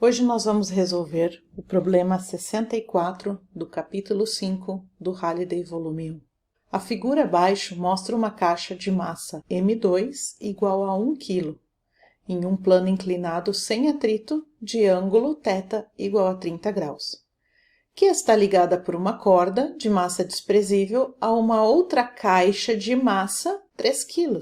Hoje nós vamos resolver o problema 64 do capítulo 5 do Halliday volume 1. A figura abaixo mostra uma caixa de massa M2 igual a 1 kg, em um plano inclinado sem atrito de ângulo θ igual a 30 graus, que está ligada por uma corda de massa desprezível a uma outra caixa de massa 3 kg,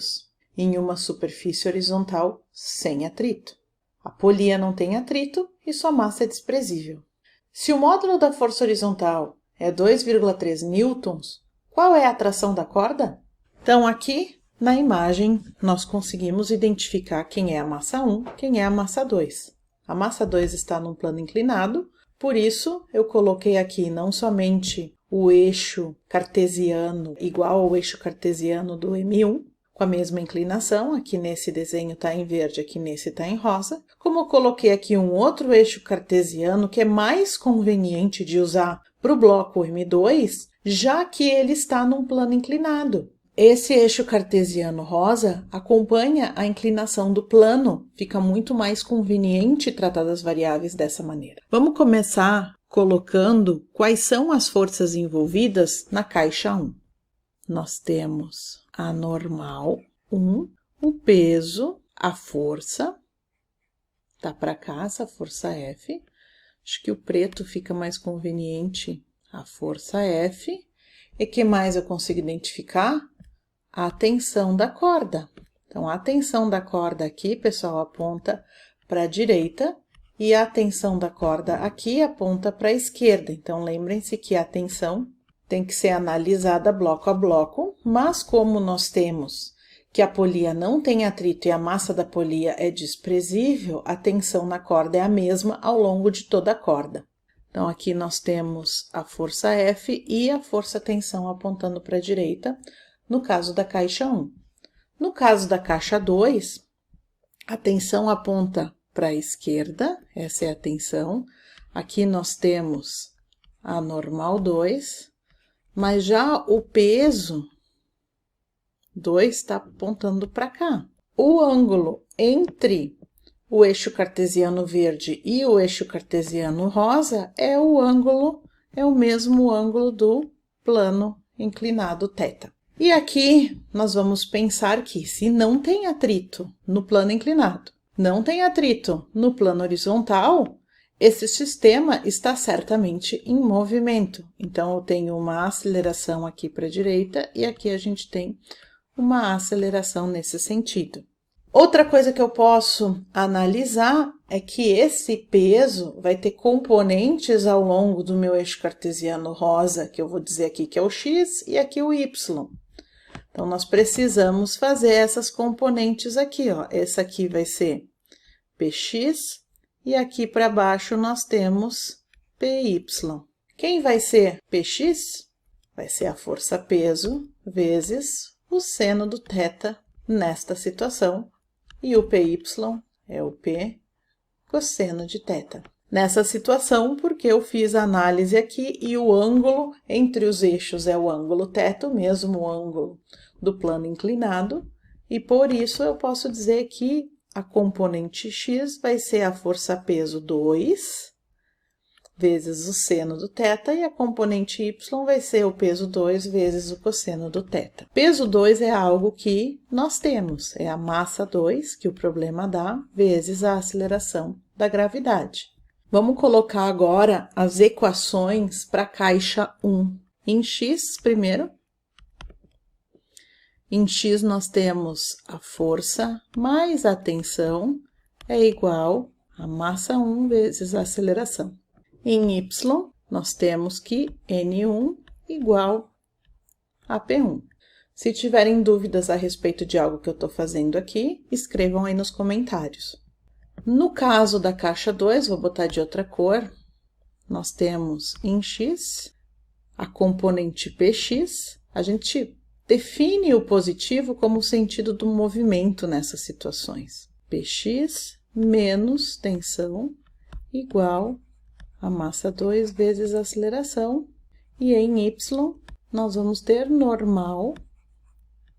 em uma superfície horizontal sem atrito. A polia não tem atrito e sua massa é desprezível. Se o módulo da força horizontal é 2,3 newtons, qual é a tração da corda? Então, aqui na imagem, nós conseguimos identificar quem é a massa 1, quem é a massa 2. A massa 2 está num plano inclinado, por isso eu coloquei aqui não somente o eixo cartesiano igual ao eixo cartesiano do M1, com a mesma inclinação, aqui nesse desenho está em verde, aqui nesse está em rosa, como eu coloquei aqui um outro eixo cartesiano que é mais conveniente de usar para o bloco M2, já que ele está num plano inclinado. Esse eixo cartesiano rosa acompanha a inclinação do plano, fica muito mais conveniente tratar das variáveis dessa maneira. Vamos começar colocando quais são as forças envolvidas na caixa 1. Nós temos a normal 1, o peso, a força, tá para cá essa força F, acho que o preto fica mais conveniente, a força F, e que mais eu consigo identificar? A tensão da corda. Então, a tensão da corda aqui, pessoal, aponta para a direita, e a tensão da corda aqui aponta para a esquerda. Então, lembrem-se que a tensão tem que ser analisada bloco a bloco, mas como nós temos que a polia não tem atrito e a massa da polia é desprezível, a tensão na corda é a mesma ao longo de toda a corda. Então, aqui nós temos a força F e a força-tensão apontando para a direita, no caso da caixa 1. No caso da caixa 2, a tensão aponta para a esquerda, essa é a tensão. Aqui nós temos a normal 2, mas já o peso 2 está apontando para cá. O ângulo entre o eixo cartesiano verde e o eixo cartesiano rosa é o mesmo ângulo do plano inclinado θ. E aqui nós vamos pensar que se não tem atrito no plano inclinado, não tem atrito no plano horizontal, esse sistema está certamente em movimento. Então, eu tenho uma aceleração aqui para a direita e aqui a gente tem uma aceleração nesse sentido. Outra coisa que eu posso analisar é que esse peso vai ter componentes ao longo do meu eixo cartesiano rosa, que eu vou dizer aqui que é o x e aqui o y. Então, nós precisamos fazer essas componentes aqui, ó. Essa aqui vai ser px, e aqui para baixo nós temos PY. Quem vai ser PX? Vai ser a força-peso vezes o seno do θ nesta situação. E o PY é o P cosseno de θ. Nessa situação, porque eu fiz a análise aqui e o ângulo entre os eixos é o ângulo θ, o mesmo ângulo do plano inclinado, e por isso eu posso dizer que a componente x vai ser a força-peso 2 vezes o seno do θ e a componente y vai ser o peso 2 vezes o cosseno do θ. Peso 2 é algo que nós temos, é a massa 2 que o problema dá vezes a aceleração da gravidade. Vamos colocar agora as equações para a caixa 1. Em x, primeiro. Em x, nós temos a força mais a tensão é igual a massa 1 vezes a aceleração. Em y, nós temos que N1 igual a P1. Se tiverem dúvidas a respeito de algo que eu estou fazendo aqui, escrevam aí nos comentários. No caso da caixa 2, vou botar de outra cor, nós temos em x a componente Px, a gente define o positivo como o sentido do movimento nessas situações. Px menos tensão igual a massa 2 vezes a aceleração. E em y, nós vamos ter normal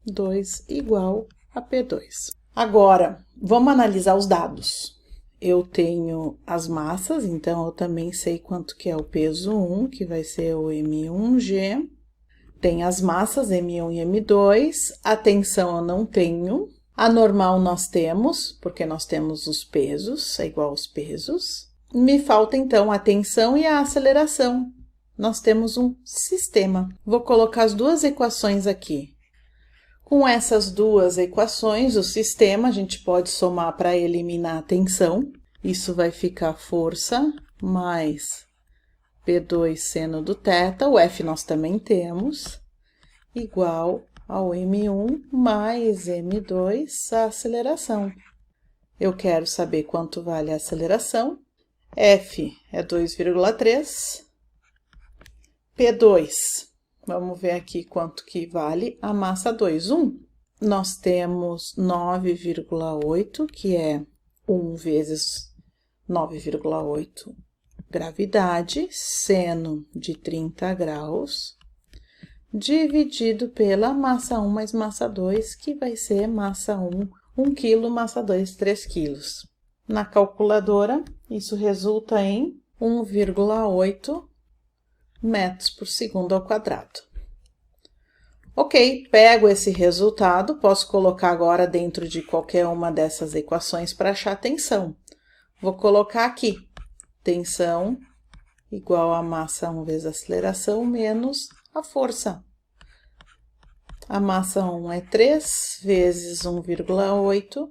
2 igual a P2. Agora, vamos analisar os dados. eu tenho as massas, então eu também sei quanto que é o peso 1, que vai ser o M1G. Tem as massas M1 e M2, a tensão eu não tenho. A normal nós temos, porque nós temos os pesos, é igual aos pesos. Me falta então a tensão e a aceleração. Nós temos um sistema. Vou colocar as duas equações aqui. Com essas duas equações, o sistema, a gente pode somar para eliminar a tensão. Isso vai ficar força mais P2 seno do θ, o F nós também temos, igual ao M1 mais M2, a aceleração. Eu quero saber quanto vale a aceleração. F é 2,3. P2, vamos ver aqui quanto que vale a massa 2. 1. Nós temos 9,8, que é 1 vezes 9,8 gravidade, seno de 30 graus, dividido pela massa 1 mais massa 2, que vai ser massa 1, 1 kg, massa 2, 3 kg. Na calculadora, isso resulta em 1,8 metros por segundo ao quadrado. Ok, pego esse resultado, posso colocar agora dentro de qualquer uma dessas equações para achar a tensão. Vou colocar aqui, tensão igual a massa 1 vezes a aceleração menos a força. A massa 1 é 3 vezes 1,8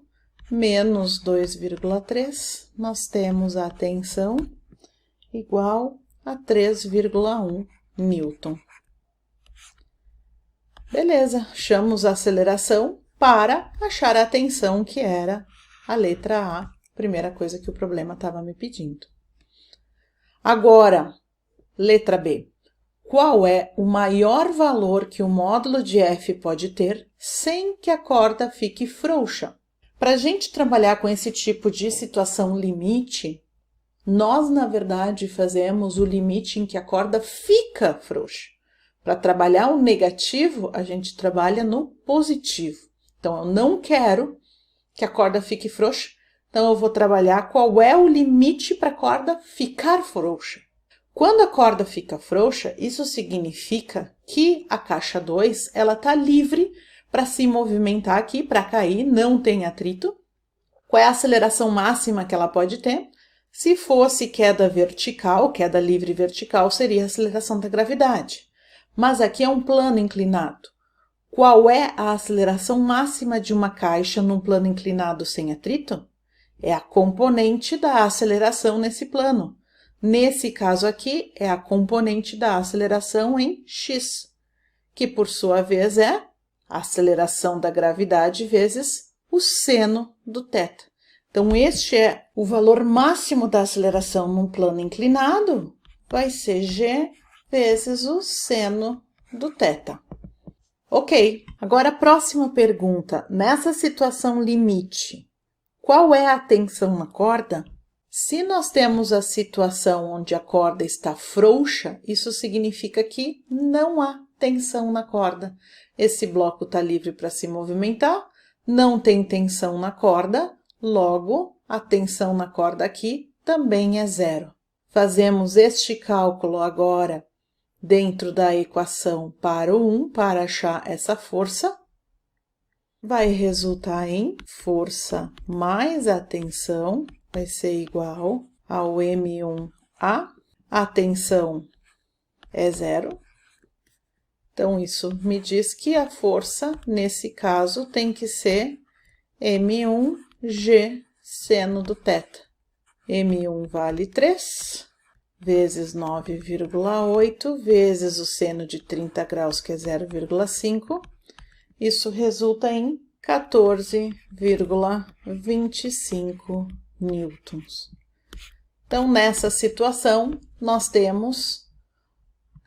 menos 2,3, nós temos a tensão igual a 3,1 Newton. Beleza, achamos a aceleração para achar a tensão, que era a letra A, primeira coisa que o problema estava me pedindo. Agora, letra B. Qual é o maior valor que o módulo de F pode ter sem que a corda fique frouxa? Para a gente trabalhar com esse tipo de situação limite, nós, na verdade, fazemos o limite em que a corda fica frouxa. Para trabalhar o negativo, a gente trabalha no positivo. Então, eu não quero que a corda fique frouxa, então eu vou trabalhar qual é o limite para a corda ficar frouxa. Quando a corda fica frouxa, isso significa que a caixa 2 ela está livre para se movimentar aqui, para cair, não tem atrito. Qual é a aceleração máxima que ela pode ter? Se fosse queda vertical, queda livre vertical, seria a aceleração da gravidade. Mas aqui é um plano inclinado. Qual é a aceleração máxima de uma caixa num plano inclinado sem atrito? É a componente da aceleração nesse plano. Nesse caso aqui, é a componente da aceleração em x, que por sua vez é a aceleração da gravidade vezes o seno do θ. Então, este é o valor máximo da aceleração num plano inclinado, vai ser g vezes o seno do θ. Ok, agora a próxima pergunta. Nessa situação limite, qual é a tensão na corda? Se nós temos a situação onde a corda está frouxa, isso significa que não há tensão na corda. Esse bloco está livre para se movimentar, não tem tensão na corda, logo a tensão na corda aqui também é zero. Fazemos este cálculo agora dentro da equação para o 1 para achar essa força. Vai resultar em força mais a tensão, vai ser igual ao M1A. A tensão é zero. Então, isso me diz que a força, nesse caso, tem que ser M1G seno do θ. M1 vale 3, vezes 9,8, vezes o seno de 30 graus, que é 0,5. Isso resulta em 14,25 newtons. Então, nessa situação, nós temos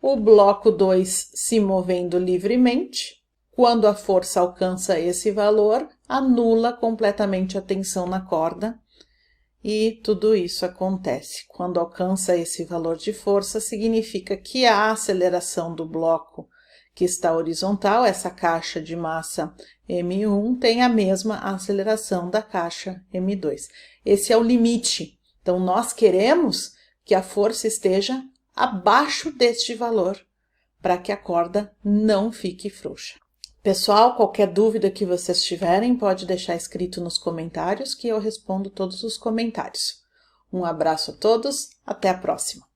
o bloco 2 se movendo livremente. Quando a força alcança esse valor, anula completamente a tensão na corda. E tudo isso acontece. Quando alcança esse valor de força, significa que a aceleração do bloco que está horizontal, essa caixa de massa M1 tem a mesma aceleração da caixa M2. Esse é o limite. Então, nós queremos que a força esteja abaixo deste valor, para que a corda não fique frouxa. Pessoal, qualquer dúvida que vocês tiverem, pode deixar escrito nos comentários que eu respondo todos os comentários. Um abraço a todos, até a próxima!